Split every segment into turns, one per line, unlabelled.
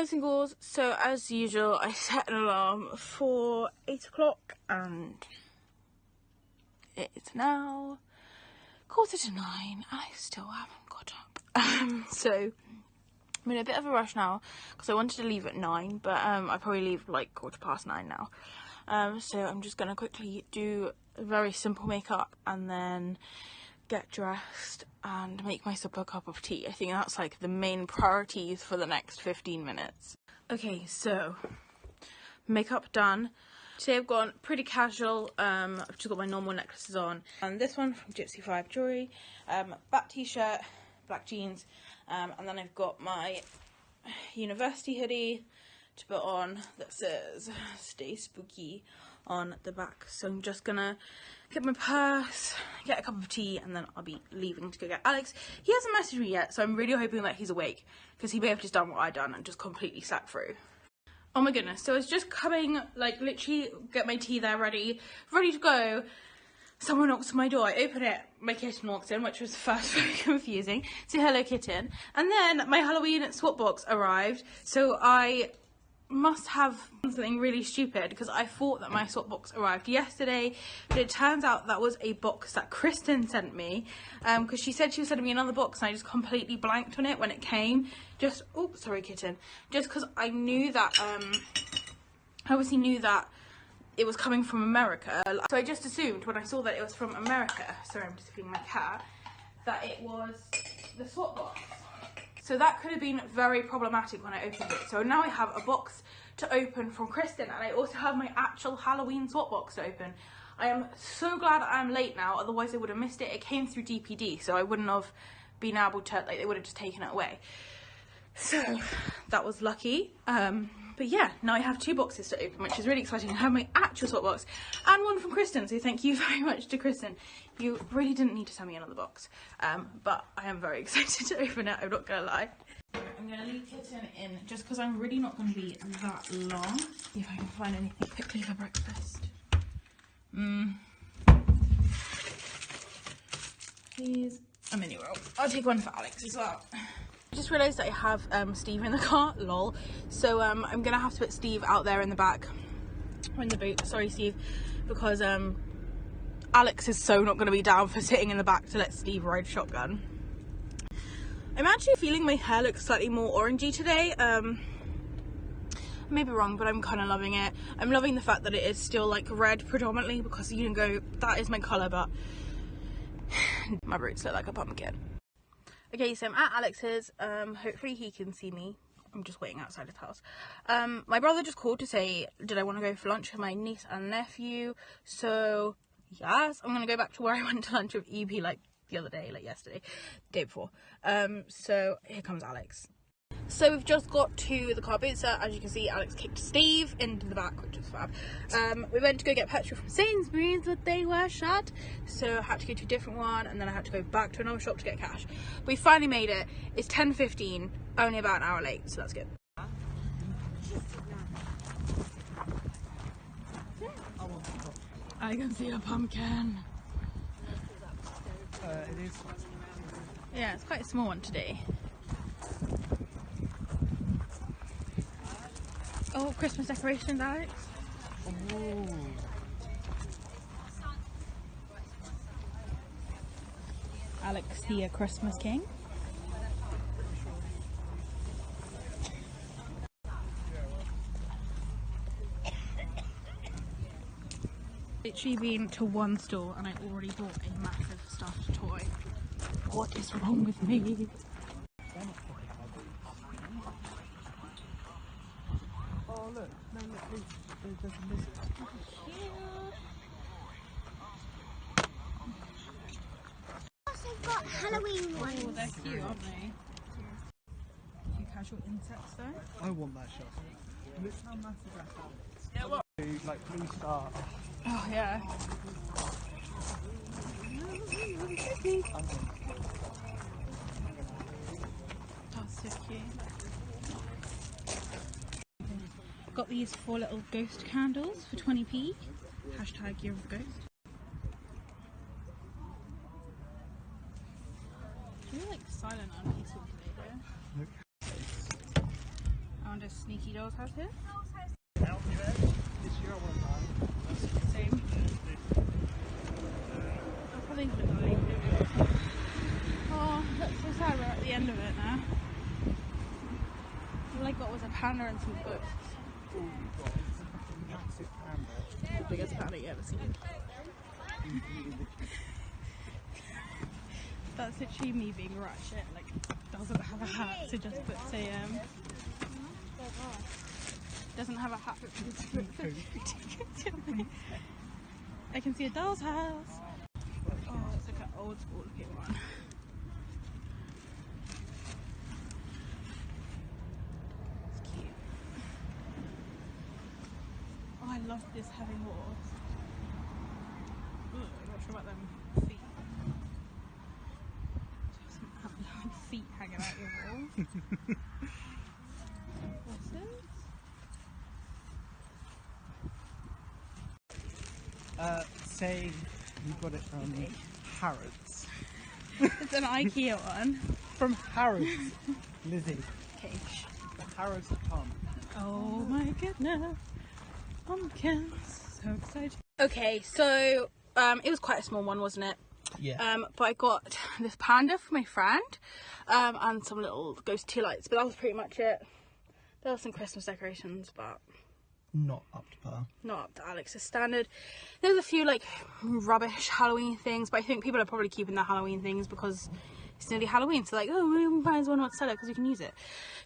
Hello singles, so as usual I set an alarm for 8 o'clock and it's now 8:45 and I still haven't got up. So I'm in a bit of a rush now because I wanted to leave at 9, but I probably leave like 9:15 now. So I'm just gonna quickly do a very simple makeup and then get dressed and make myself a cup of tea. I think that's like the main priorities for the next 15 minutes. Okay, so makeup done. Today I've gone pretty casual. I've just got my normal necklaces on, and this one from Gypsy 5 Jewelry, bat t-shirt, black jeans, and then I've got my university hoodie to put on that says "Stay Spooky" on the back. So I'm just gonna get my purse, get a cup of tea, and then I'll be leaving to go get Alex. He hasn't messaged me yet, so I'm really hoping that he's awake because he may have just done what I done and just completely sat through. Oh my goodness, so I was just coming, like literally get my tea there ready to go. Someone knocks on my door, I open it, my kitten walks in, which was first very confusing. Say hello kitten. And then my Halloween swap box arrived, so I must have done something really stupid because I thought that my swap box arrived yesterday, but it turns out that was a box that Kristen sent me, because she said she was sending me another box and I just completely blanked on it when it came. Just, oh sorry kitten, just because I knew that I obviously knew that it was coming from America, so I just assumed when I saw that it was from America, sorry I'm just feeding my cat, that it was the swap box. So that could have been very problematic when I opened it. So now I have a box to open from Kristen, and I also have my actual Halloween swap box to open. I am so glad I'm late now, otherwise I would have missed it. It came through DPD, so I wouldn't have been able to, like, they would have just taken it away. So that was lucky. But yeah, now I have 2 boxes to open, which is really exciting. I have my actual swap box and one from Kristen, so thank you very much to Kristen. You really didn't need to send me another box, but I am very excited to open it, I'm not gonna lie. I'm gonna leave kitten in just because I'm really not gonna be that long. See if I can find anything quickly for breakfast. Please, a mini roll. I'll take one for Alex as well. I just realised that I have Steve in the car, lol. So I'm gonna have to put Steve out there in the back, or in the boot, sorry Steve, because Alex is so not gonna be down for sitting in the back to let Steve ride shotgun. I'm actually feeling my hair looks slightly more orangey today. I may be wrong, but I'm kind of loving it. I'm loving the fact that it is still like red predominantly, because you can go, that is my colour, but my roots look like a pumpkin. Okay, so I'm at Alex's, hopefully he can see me. I'm just waiting outside his house. My brother just called to say, did I want to go for lunch with my niece and nephew? So, yes, I'm going to go back to where I went to lunch with EP like the other day, like yesterday, the day before. So, here comes Alex. So we've just got to the Carboot. So as you can see, Alex kicked Steve into the back, which is fab. We went to go get petrol from Sainsbury's, but they were shut, so I had to go to a different one, and then I had to go back to another shop to get cash. We finally made it. It's 10:15, only about an hour late, so that's good. I can see a pumpkin.
It is.
Yeah, it's quite a small one today. Oh, Christmas decorations, Alex.
Ooh.
Alex, the Christmas king. Literally been to one store and I already bought a massive stuffed toy. What is wrong with me?
Oh look, no look, there's a lizard.
Also got Halloween ones.
Oh, they're cute, aren't they? Cute casual insects though.
I want that shot. Look how massive that is. Yeah, what? Like blue star.
Oh yeah. That's so cute. Got these 4 little ghost candles for 20p. Hashtag year of the ghost. It's really like silent and peaceful today, though. found a sneaky doll's house here.
This year I won't buy.
Same. I'll probably look at it. Oh, that's so sad. We're at the end of it now. All I got was a panda and some books.
All you've got is a fucking massive panda.
The biggest panda you ever seen. That's literally me being ratchet. Like, doesn't have a hat, so just puts a doesn't have a hat. I can see a doll's house. Oh, it's like an old school looking one. It's cute. Oh, I love this heavy horse. Ooh, I'm not sure about them feet. Some outline feet hanging out your wall. What's this?
Say you got it from Harrods.
It's an IKEA one.
From Harrods, Lizzie.
Okay.
The Harrods have come.
Oh my goodness. Pumpkins. So excited. Okay, so it was quite a small one, wasn't it?
Yeah.
But I got this panda for my friend, and some little ghost tea lights, but that was pretty much it. There were some Christmas decorations, but
Not up to par.
not up to Alex's standard. There's a few like rubbish Halloween things, but I think people are probably keeping their Halloween things because it's nearly Halloween, so like, oh, we might as well not sell it because we can use it.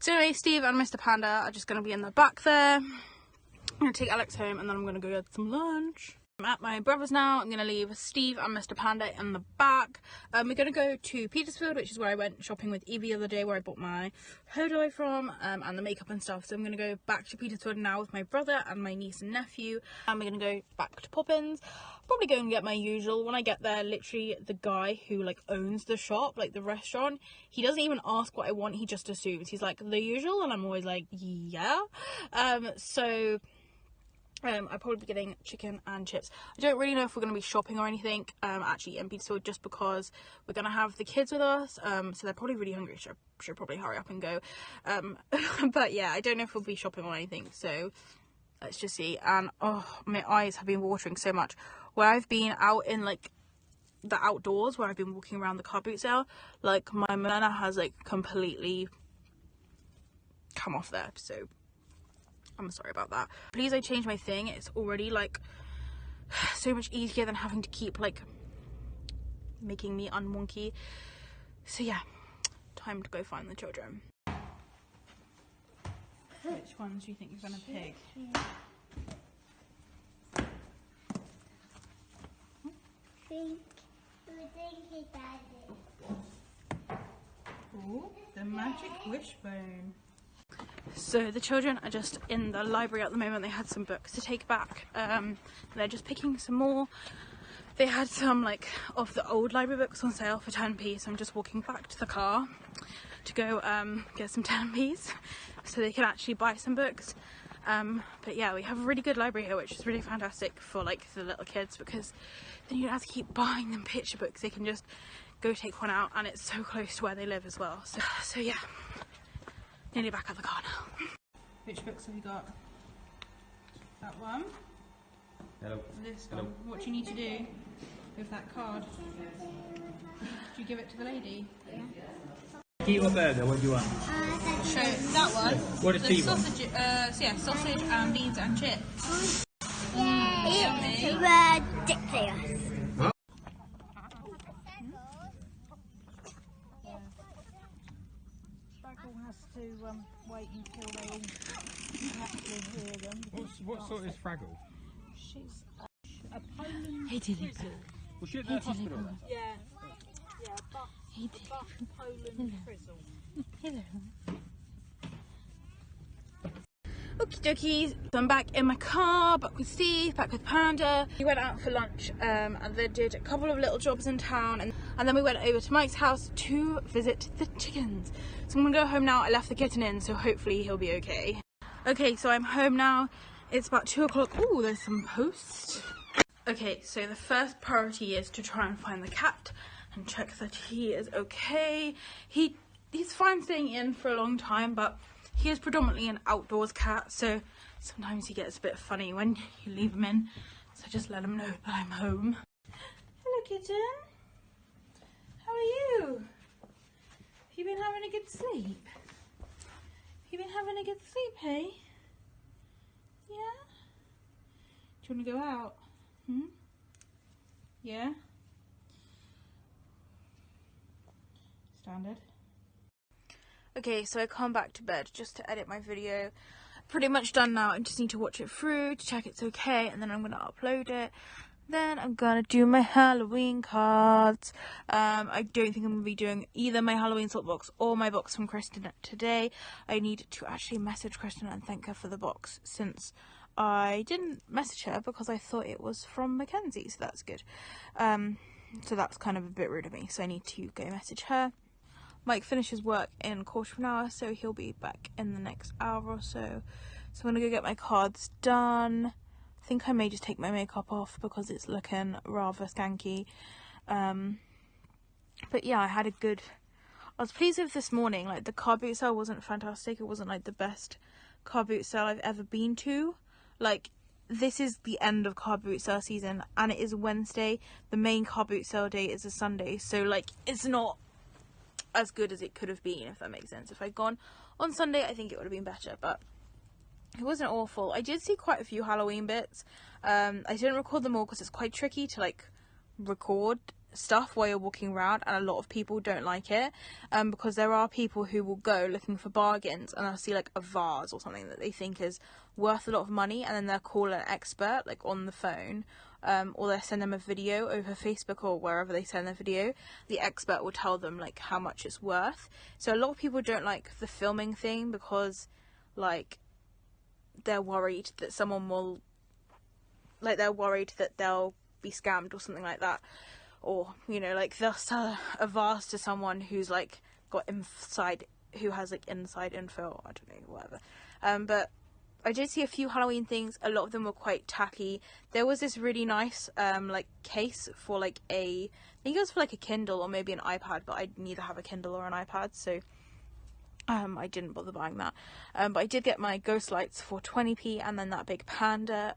So anyway, Steve and Mr. Panda are just going to be in the back there. I'm going to take Alex home and then I'm going to go get some lunch. I'm at my brother's now. I'm going to leave Steve and Mr. Panda in the back. We're going to go to Petersfield, which is where I went shopping with Evie the other day, where I bought my hair dye from, and the makeup and stuff. So I'm going to go back to Petersfield now with my brother and my niece and nephew. And we're going to go back to Poppins. Probably go and get my usual. When I get there, literally the guy who like owns the shop, like the restaurant, he doesn't even ask what I want. He just assumes. He's like, the usual? And I'm always like, yeah. I'll probably be getting chicken and chips. I don't really know if we're going to be shopping or anything, actually in Petersfield, just because we're going to have the kids with us, so they're probably really hungry, so I should probably hurry up and go. But yeah, I don't know if we'll be shopping or anything, so let's just see. And oh, my eyes have been watering so much. Where I've been out in like the outdoors, where I've been walking around the Carboot sale, like my melena has like completely come off there, so I'm sorry about that. Please, I changed my thing. It's already like so much easier than having to keep like making me unwonky. So yeah, time to go find the children. Which ones do you think you're gonna pick? Oh, the magic wishbone. So the children are just in the library at the moment. They had some books to take back. They're just picking some more. They had some like of the old library books on sale for 10p, so I'm just walking back to the car to go get some 10p's so they can actually buy some books. But yeah, we have a really good library here, which is really fantastic for like the little kids, because then you don't have to keep buying them picture books. They can just go take one out, and it's so close to where they live as well. So yeah, nearly back at the car now. Which books have you got? That one.
Hello.
This
Hello.
one. What do you need to do with that card? Do you give it to the lady? Yeah.
Keep or burger, what do you want?
So that one.
What is the
sausage? Sausage and beans and chips.
It's ridiculous.
Has to wait until they all actually hear them.
What sort is Fraggle?
She's a Poland
Hey, Dilly.
frizzle.
Was she at the hospital?
Yeah, buff Poland frizzle.
Hello. Okie dokies, so I'm back in my car, back with Steve, back with Panda. We went out for lunch and then did a couple of little jobs in town, and then we went over to Mike's house to visit the chickens. So I'm gonna go home now. I left the kitten in, so hopefully he'll be okay. Okay, so I'm home now. It's about 2 o'clock. Oh, there's some posts. Okay, so the first priority is to try and find the cat and check that he is okay. He's fine staying in for a long time, but he is predominantly an outdoors cat, so sometimes he gets a bit funny when you leave him in. So just let him know that I'm home. Hello, kitten. How are you? Have you been having a good sleep? Have you been having a good sleep, hey? Yeah? Do you want to go out? Yeah? Standard. Okay, so I come back to bed just to edit my video. Pretty much done now. I just need to watch it through to check it's okay, and then I'm going to upload it. Then I'm going to do my Halloween cards. I don't think I'm going to be doing either my Halloween salt box or my box from Kristen today. I need to actually message Kristen and thank her for the box, since I didn't message her because I thought it was from Mackenzie, so that's good. So that's kind of a bit rude of me, so I need to go message her. Mike finishes work in a quarter of an hour, so he'll be back in the next hour or so. So I'm going to go get my cards done. I think I may just take my makeup off because it's looking rather skanky. But yeah, I was pleased with this morning. Like, the Carboot sale wasn't fantastic. It wasn't like the best Carboot sale I've ever been to. Like, this is the end of Carboot sale season, and it is Wednesday. The main Carboot sale day is a Sunday, so like, it's not as good as it could have been, if that makes sense. If I'd gone on Sunday, I think it would have been better, but it wasn't awful. I did see quite a few Halloween bits. I didn't record them all because it's quite tricky to like record stuff while you're walking around, and a lot of people don't like it, because there are people who will go looking for bargains and they'll see like a vase or something that they think is worth a lot of money, and then they'll call an expert like on the phone, or they'll send them a video over Facebook or wherever they send their video. The expert will tell them like how much it's worth. So a lot of people don't like the filming thing because like they're worried that someone will, like, they're worried that they'll be scammed or something like that, or, you know, like they'll sell a vase to someone who's like who has like inside info, I don't know, whatever. But I did see a few Halloween things. A lot of them were quite tacky. There was this really nice like case for like I think it was for like a Kindle or maybe an iPad, but I neither have a Kindle or an iPad, so I didn't bother buying that. But I did get my ghost lights for 20p, and then that big panda.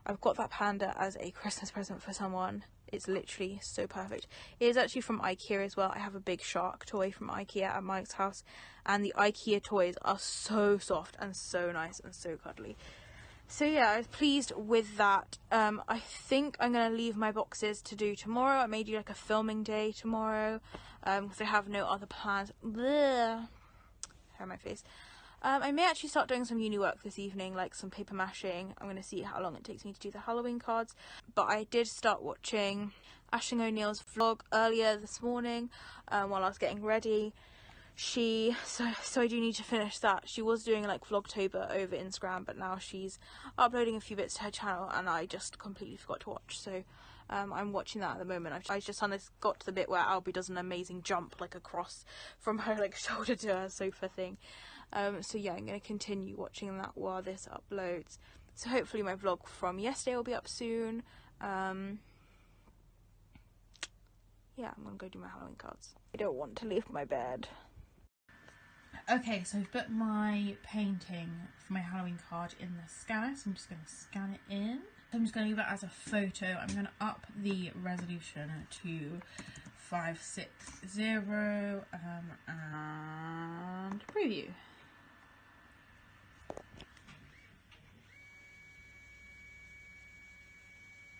I've got that panda as a Christmas present for someone. It's literally so perfect. It is actually from IKEA as well. I have a big shark toy from IKEA at Mike's house, and the IKEA toys are so soft and so nice and so cuddly. So yeah, I was pleased with that. I think I'm going to leave my boxes to do tomorrow. I may do like a filming day tomorrow, because I have no other plans. Blech. Hair on my face. I may actually start doing some uni work this evening, like some paper mashing. I'm going to see how long it takes me to do the Halloween cards. But I did start watching Aisling O'Neill's vlog earlier this morning, while I was getting ready. So I do need to finish that. She was doing like Vlogtober over Instagram, but now she's uploading a few bits to her channel, and I just completely forgot to watch. So I'm watching that at the moment. I just got to the bit where Albie does an amazing jump like across from her like shoulder to her sofa thing. So yeah, I'm going to continue watching that while this uploads. So hopefully my vlog from yesterday will be up soon. Yeah, I'm going to go do my Halloween cards. I don't want to leave my bed. Okay, so I've put my painting for my Halloween card in the scanner, so I'm just going to scan it in. I'm just going to leave it as a photo. I'm going to up the resolution to 560 and preview.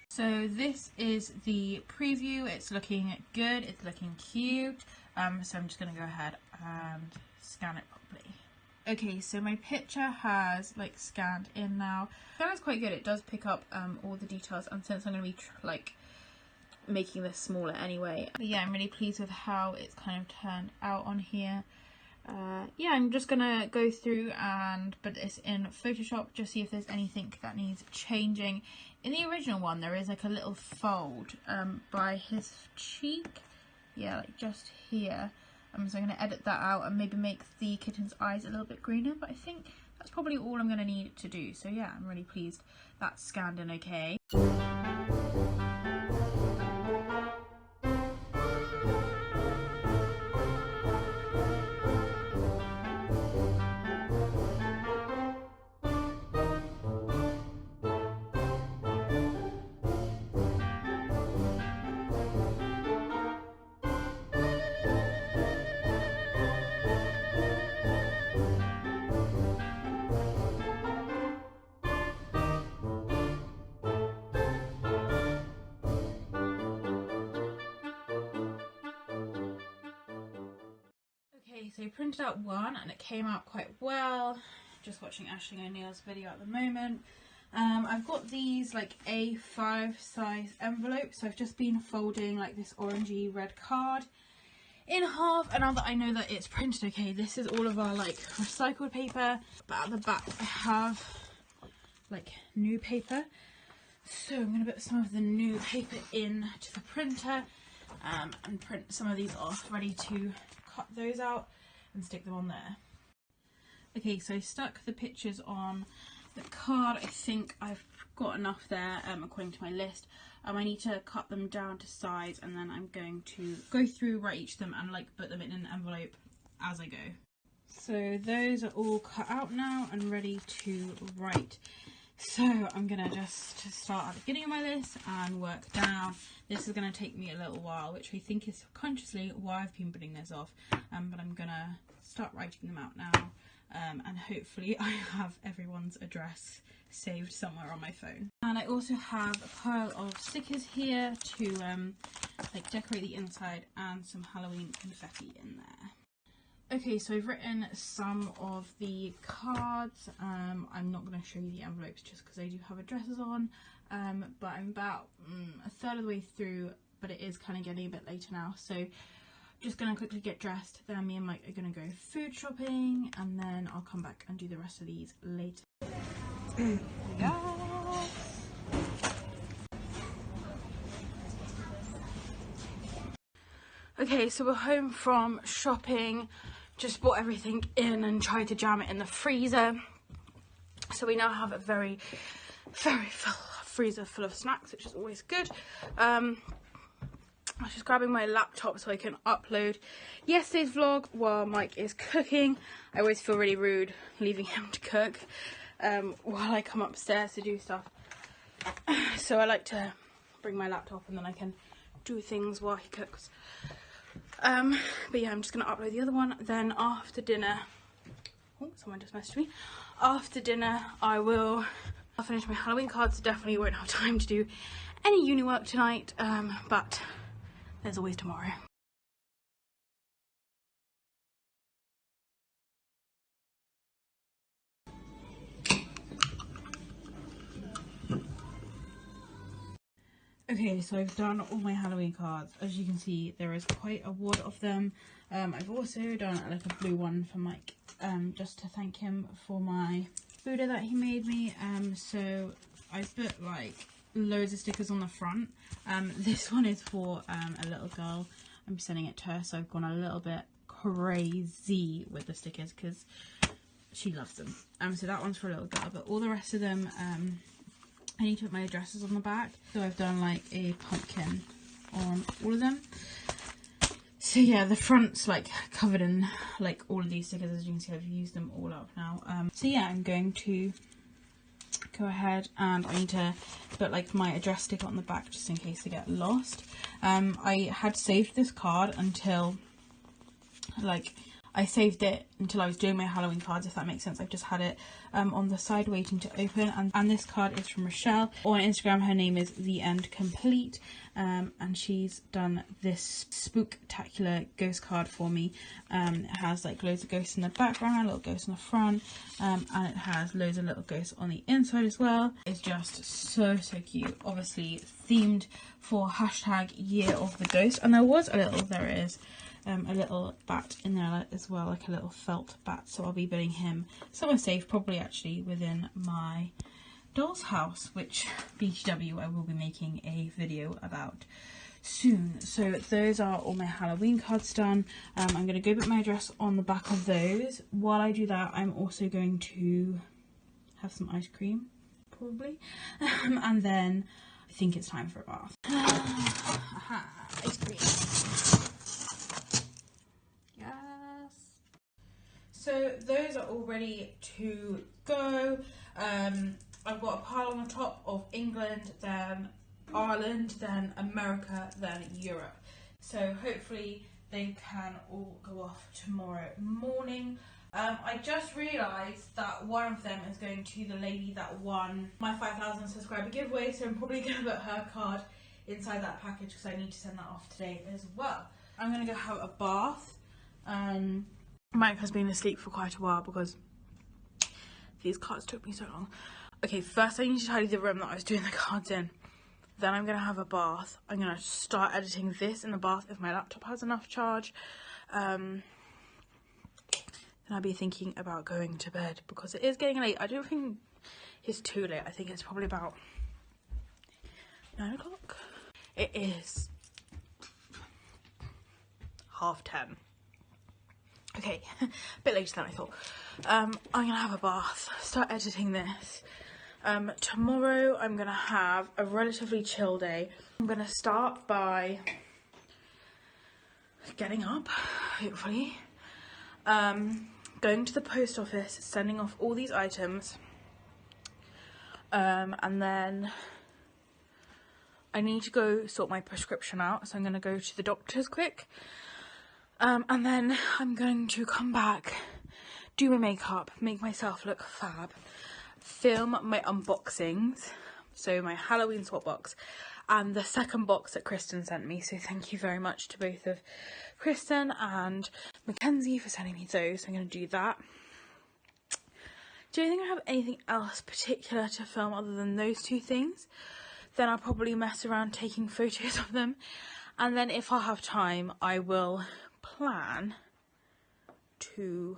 So this is the preview. It's looking good, it's looking cute. So I'm just going to go ahead and scan it properly. Okay, so my picture has like scanned in now. Scanner's quite good. It does pick up all the details, and since I'm going to be like making this smaller anyway. But yeah, I'm really pleased with how it's kind of turned out on here. Yeah, I'm just gonna go through and put this in Photoshop, just see if there's anything that needs changing. In the original one, there is like a little fold by his cheek. Yeah, like just here. So I'm going to edit that out and maybe make the kitten's eyes a little bit greener, but I think that's probably all I'm going to need to do. So yeah, I'm really pleased that's scanned in okay. So I printed out one and it came out quite well. Just watching Ashley O'Neill's video at the moment. I've got these like A5 size envelopes, so I've just been folding like this orangey red card in half, and now that I know that it's printed okay, this is all of our like recycled paper, but at the back I have like new paper, so I'm going to put some of the new paper in to the printer and print some of these off, ready to cut those out and stick them on there. Okay, so I stuck the pictures on the card. I think I've got enough there according to my list. I need to cut them down to size, and then I'm going to go through, write each of them and like put them in an envelope as I go. So those are all cut out now and ready to write. So I'm gonna just start at the beginning of my list and work down. This is gonna take me a little while, which I think is subconsciously why I've been putting this off, but I'm gonna start writing them out now. And hopefully I have everyone's address saved somewhere on my phone. And I also have a pile of stickers here to like decorate the inside, and some Halloween confetti in there. Okay, so I've written some of the cards. I'm not going to show you the envelopes just because I do have addresses on, but I'm about a third of the way through, but it is kind of getting a bit later now, so just gonna quickly get dressed, then me and Mike are gonna go food shopping, and then I'll come back and do the rest of these later. Yeah. Okay, so we're home from shopping, just bought everything in and tried to jam it in the freezer. So we now have a very, very full freezer full of snacks, which is always good. I was just grabbing my laptop so I can upload yesterday's vlog while Mike is cooking. I always feel really rude leaving him to cook while I come upstairs to do stuff. So I like to bring my laptop and then I can do things while he cooks. But yeah, I'm just going to upload the other one. Then after dinner... Oh, someone just messaged me. After dinner I'll finish my Halloween cards. Definitely won't have time to do any uni work tonight, but there's always tomorrow. Okay, so I've done all my Halloween cards. As you can see, there is quite a wad of them. I've also done like a blue one for Mike, just to thank him for my Buddha that he made me. So I put like loads of stickers on the front. This one is for a little girl. I'm sending it to her, so I've gone a little bit crazy with the stickers because she loves them. So that one's for a little girl, but all the rest of them, I need to put my addresses on the back. So I've done like a pumpkin on all of them. So yeah, the front's like covered in like all of these stickers. As you can see, I've used them all up now. So yeah, I'm going to go ahead and I need to put like my address sticker on the back just in case they get lost. I had saved this card until I saved it until I was doing my Halloween cards, if that makes sense. I've just had it on the side waiting to open, and this card is from Rochelle. On Instagram her name is The End Complete, and she's done this spooktacular ghost card for me. It has like loads of ghosts in the background, a little ghost in the front, and it has loads of little ghosts on the inside as well. It's just so cute, obviously themed for hashtag Year of the Ghost, and there is a little bat in there as well, like a little felt bat, so I'll be putting him somewhere safe, probably actually within my doll's house, which BTW I will be making a video about soon. So those are all my Halloween cards done. I'm going to go put my address on the back of those. While I do that, I'm also going to have some ice cream, probably, and then I think it's time for a bath. Ice cream. So those are all ready to go. I've got a pile on the top of England, then Ireland, then America, then Europe. So hopefully they can all go off tomorrow morning. I just realised that one of them is going to the lady that won my 5,000 subscriber giveaway, so I'm probably going to put her card inside that package because I need to send that off today as well. I'm going to go have a bath. Mike has been asleep for quite a while because these cards took me so long. Okay, first I need to tidy the room that I was doing the cards in. Then I'm going to have a bath. I'm going to start editing this in the bath if my laptop has enough charge. Then I'll be thinking about going to bed because it is getting late. I don't think it's too late. I think it's probably about 9 o'clock. It is 10:30. Okay, a bit later than I thought. I'm going to have a bath, start editing this. Tomorrow I'm going to have a relatively chill day. I'm going to start by getting up, hopefully. Going to the post office, sending off all these items. And then I need to go sort my prescription out. So I'm going to go to the doctor's quick. And then I'm going to come back, do my makeup, make myself look fab, film my unboxings, so my Halloween swap box and the second box that Kristen sent me. So thank you very much to both of Kristen and Mackenzie for sending me those. I'm going to do that. Don't think I have anything else particular to film other than those two things. Then I'll probably mess around taking photos of them, and then if I have time I will plan to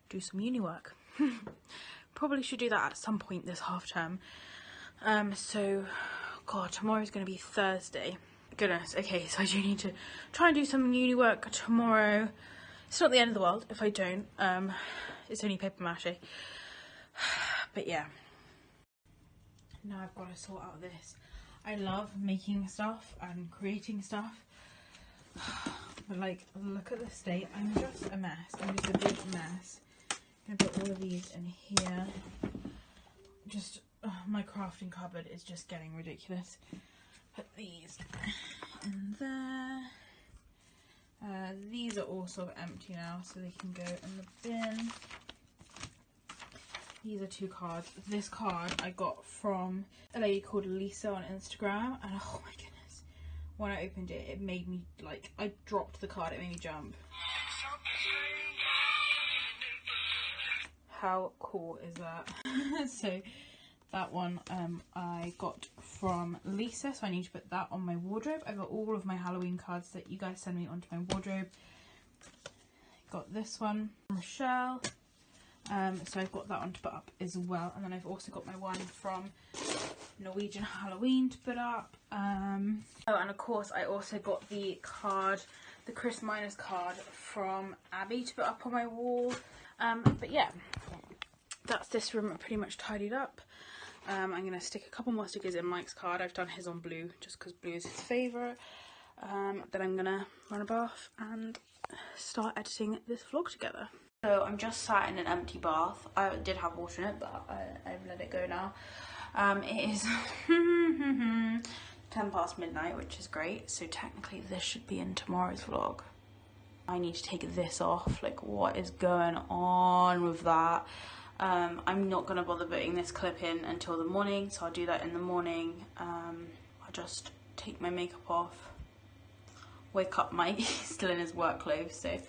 do some uni work. Probably should do that at some point this half term. So god, tomorrow's going to be Thursday. Goodness, okay, so I do need to try and do some uni work tomorrow. It's not the end of the world if I don't. It's only paper mache. But yeah, now I've got to sort out this. I love making stuff and creating stuff. But like, look at the state. I'm just a mess. I'm just a big mess. I'm gonna put all of these in here. Just my crafting cupboard is just getting ridiculous. Put these in there. These are all sort of empty now, so they can go in the bin. These are 2 cards. This card I got from a lady called Lisa on Instagram, and oh my goodness, when I opened it, it made me, like, I dropped the card, it made me jump. How cool is that? So that one I got from Lisa, so I need to put that on my wardrobe. I got all of my Halloween cards that you guys send me onto my wardrobe. Got this one from Michelle. So I've got that one to put up as well, and then I've also got my one from Norwegian Halloween to put up. Oh, and of course I also got the card, the Chris Miners card from Abby to put up on my wall. But yeah, that's this room pretty much tidied up. I'm going to stick a couple more stickers in Mike's card. I've done his on blue just because blue is his favourite. Then I'm going to run a bath and start editing this vlog together. So I'm just sat in an empty bath. I did have water in it, but I've let it go now. It is 10 past midnight, which is great. So technically this should be in tomorrow's vlog. I need to take this off. Like, what is going on with that? I'm not going to bother putting this clip in until the morning, so I'll do that in the morning. I'll just take my makeup off. Wake up Mike, he's still in his work clothes, so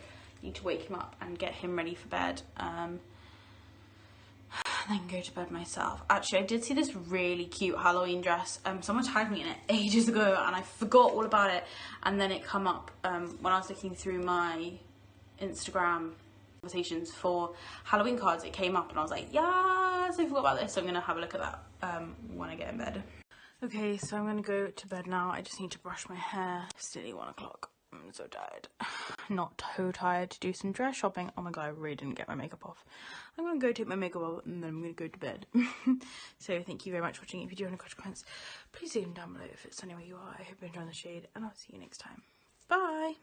need to wake him up and get him ready for bed, and then go to bed myself. Actually, I did see this really cute Halloween dress. Someone tagged me in it ages ago and I forgot all about it, and then it come up when I was looking through my Instagram conversations for Halloween cards. It came up and I was like, yes, I forgot about this, so I'm gonna have a look at that when I get in bed. Okay, so I'm gonna go to bed now. I just need to brush my hair. It's nearly 1 o'clock. I'm so tired. Not so tired to do some dress shopping. Oh my god, I really didn't get my makeup off. I'm gonna go take my makeup off and then I'm gonna go to bed. So thank you very much for watching. If you do have any questions, please leave them down below if it's anywhere you are. I hope you're enjoying the shade, and I'll see you next time. Bye!